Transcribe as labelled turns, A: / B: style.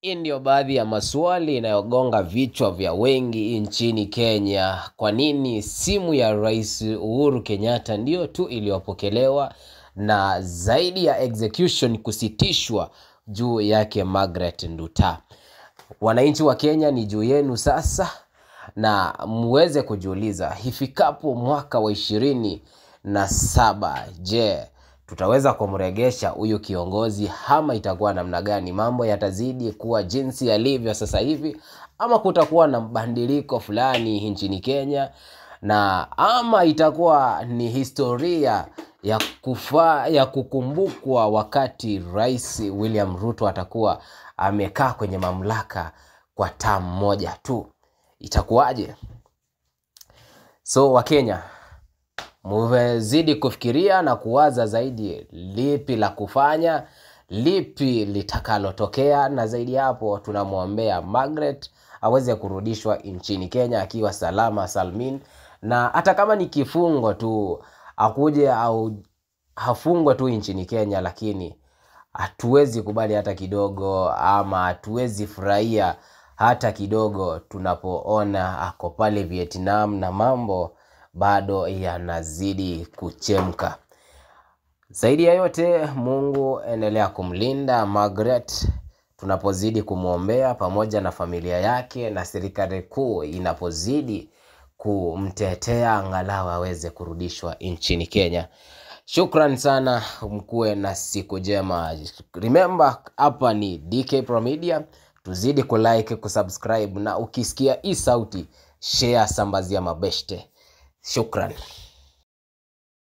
A: Hii ndio baadhi ya maswali inayogonga vichwa vya wengi nchini Kenya. Kwa nini simu ya Rais Uhuru Kenyatta ndio tu iliyopokelewa na zaidi ya execution kusitishwa juu yake Margaret Nduta? Wananchi wa Kenya, ni juu yenu sasa na muweze kujiuliza, ifikapo mwaka wa 27, je, tutaweza kumregesha huyu kiongozi ama itakuwa namna gani? Mambo yatazidi kuwa jinsi yalivyo sasa hivi ama kutakuwa na mabadiliko fulani nchini Kenya, na ama itakuwa ni historia ya kukumbukwa wakati Rais William Ruto atakuwa amekaa kwenye mamlaka kwa term moja tu? Itakuwaje? So Wakenya, muzidi kufikiria na kuwaza zaidi lipi la kufanya, lipi litakalotokea, na zaidi hapo tunamwombea Margaret aweze kurudishwa nchini Kenya akiwa salama salmin, na hata kama ni kifungo tu akuje au hafungwe tu nchini Kenya, lakini hatuwezi kubali hata kidogo ama hatuwezi furahia hata kidogo tunapoona ako pale Vietnam na mambo bado yanazidi kuchemka. Zaidi ya yote, Mungu endelea kumlinda Margaret tunapozidi kumuombea, pamoja na familia yake, na serikali kuu inapozidi kumtetea angalau aweze kurudishwa nchini Kenya. Shukran sana, mkuwe na siku njema. Remember, hapa ni DK Pro Media. Tuzidi kulike, kusubscribe, na ukisikia hii sauti share, sambazia mabeshte. Shukran.